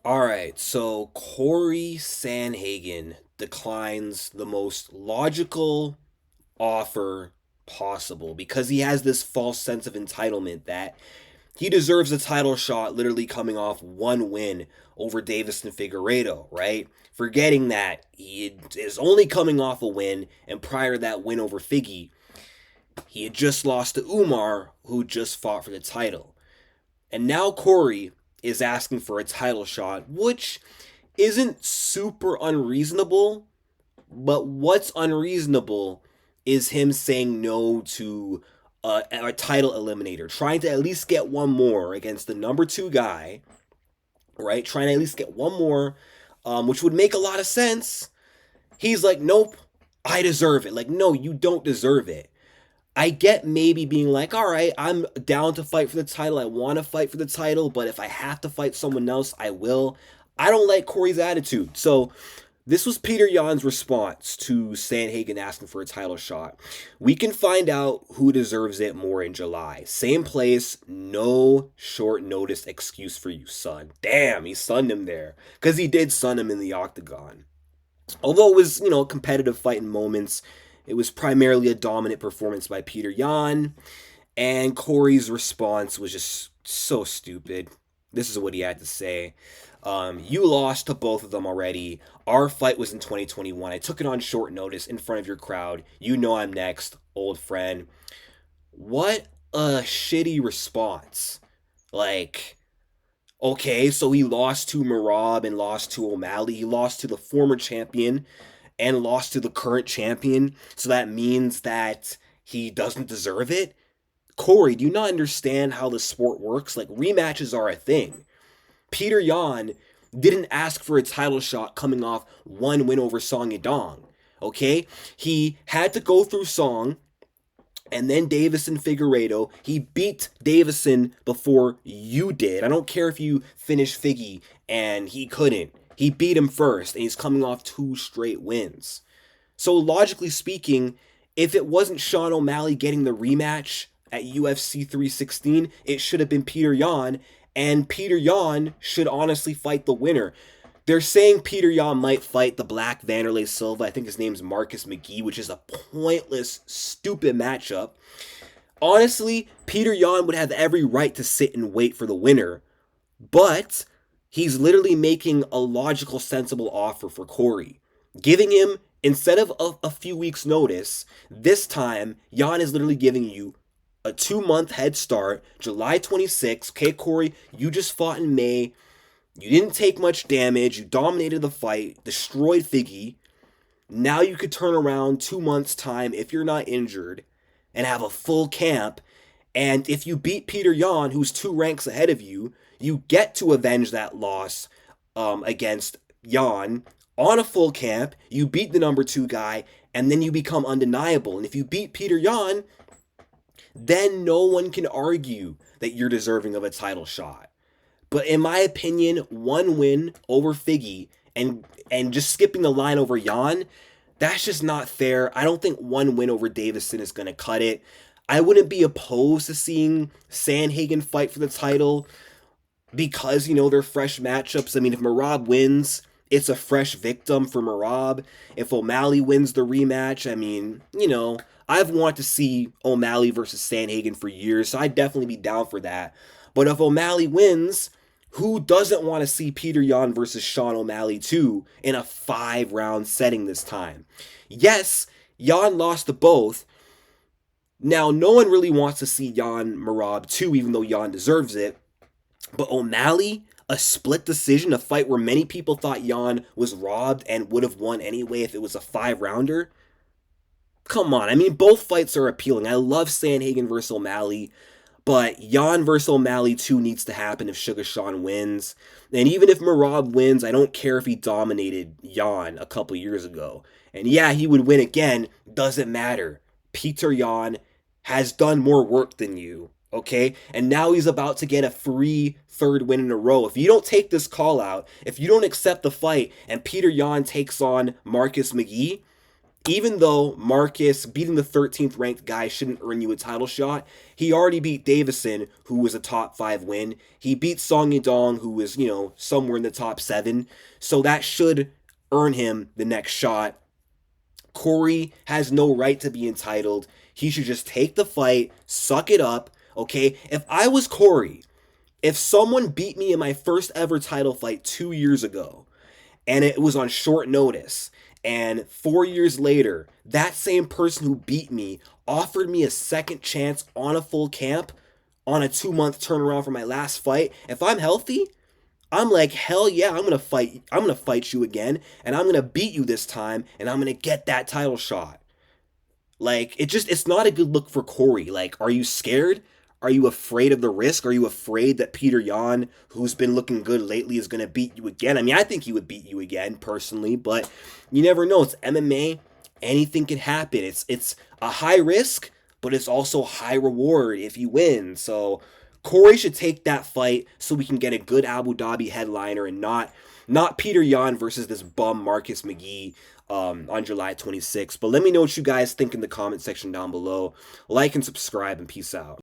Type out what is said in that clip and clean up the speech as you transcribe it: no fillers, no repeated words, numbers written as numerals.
All right, so Cory Sanhagen declines the most logical offer possible because he has this false sense of entitlement that he deserves a title shot literally coming off one win over Davis and Figueiredo, right? Forgetting that he is only coming off a win, and prior to that win over Figgy, he had just lost to Umar, who just fought for the title. And now Cory is asking for a title shot, which isn't super unreasonable, but what's unreasonable is him saying no to a title eliminator, trying to at least get one more against the number two guy, right? Trying to at least get one more, which would make a lot of sense. He's like, nope, I deserve it. Like, no, you don't deserve it. I get maybe being like, all right, I'm down to fight for the title. I want to fight for the title, but if I have to fight someone else, I will. I don't like Cory's attitude. So this was Petr Yan's response to Sanhagen asking for a title shot. We can find out who deserves it more in July. Same place, no short notice excuse for you, son. Damn, he sunned him there. Because he did sun him in the octagon. Although it was, a competitive fight in moments, it was primarily a dominant performance by Petr Yan. And Cory's response was just so stupid. This is what he had to say. You lost to both of them already. Our fight was in 2021. I took it on short notice in front of your crowd. You know I'm next, old friend. What a shitty response. Like, okay, so he lost to Merab and lost to O'Malley. He lost to the former champion and lost to the current champion. So that means that he doesn't deserve it? Cory, do you not understand how the sport works? Like, rematches are a thing. Petr Yan didn't ask for a title shot coming off one win over Song Yadong. Okay? He had to go through Song and then Davison Figueiredo. He beat Davison before you did. I don't care if you finished Figgy and he couldn't. He beat him first, and he's coming off two straight wins. So logically speaking, if it wasn't Sean O'Malley getting the rematch at UFC 316, it should have been Petr Yan, and Petr Yan should honestly fight the winner. They're saying Petr Yan might fight the Black Vanderlei Silva. I think his name's Marcus McGee, which is a pointless, stupid matchup. Honestly, Petr Yan would have every right to sit and wait for the winner, but he's literally making a logical, sensible offer for Cory. Giving him, instead of a few weeks' notice, this time, Yan is literally giving you a 2-month head start, July 26th. Okay, Cory, you just fought in May. You didn't take much damage. You dominated the fight, destroyed Figgy. Now you could turn around 2 months' time if you're not injured and have a full camp. And if you beat Petr Yan, who's 2 ranks ahead of you, you get to avenge that loss against Yan on a full camp. You beat the number 2 guy, and then you become undeniable. And if you beat Petr Yan, then no one can argue that you're deserving of a title shot. But in my opinion, one win over Figgy and just skipping the line over Yan, that's just not fair. I don't think one win over Davison is going to cut it. I wouldn't be opposed to seeing Sanhagen fight for the title because, they're fresh matchups. I mean, if Merab wins, it's a fresh victim for Merab. If O'Malley wins the rematch, I mean, I've wanted to see O'Malley versus Sanhagen for years, so I'd definitely be down for that. But if O'Malley wins, who doesn't want to see Petr Yan versus Sean O'Malley too in a 5-round setting this time? Yes, Yan lost to both. Now, no one really wants to see Yan Merab too, even though Yan deserves it. But O'Malley, a split decision, a fight where many people thought Yan was robbed and would have won anyway if it was a 5-rounder. Come on, I mean, both fights are appealing. I love Sanhagen versus O'Malley, but Yan versus O'Malley too needs to happen if Sugar Sean wins. And even if Merab wins, I don't care if he dominated Yan a couple years ago. And yeah, he would win again, doesn't matter. Petr Yan has done more work than you, okay? And now he's about to get a free 3rd win in a row. If you don't take this call out, if you don't accept the fight, and Petr Yan takes on Marcus McGee, even though Marcus beating the 13th ranked guy shouldn't earn you a title shot, he already beat Davison, who was a top 5 win. He beat Song Yadong, who was, somewhere in the top 7. So that should earn him the next shot. Cory has no right to be entitled. He should just take the fight, suck it up, okay? If I was Cory, if someone beat me in my first ever title fight 2 years ago, and it was on short notice, and 4 years later, that same person who beat me offered me a second chance on a full camp on a 2 month turnaround from my last fight, if I'm healthy, I'm like, hell yeah, I'm gonna fight. I'm gonna fight you again, and I'm gonna beat you this time, and I'm gonna get that title shot. Like, it's not a good look for Cory. Like, are you scared? Are you afraid of the risk? Are you afraid that Petr Yan, who's been looking good lately, is gonna beat you again? I mean, I think he would beat you again personally, but you never know. It's MMA. Anything can happen. It's a high risk, but it's also high reward if you win. So Cory should take that fight so we can get a good Abu Dhabi headliner and not Petr Yan versus this bum Marcus McGee on July 26th. But let me know what you guys think in the comment section down below. Like and subscribe, and peace out.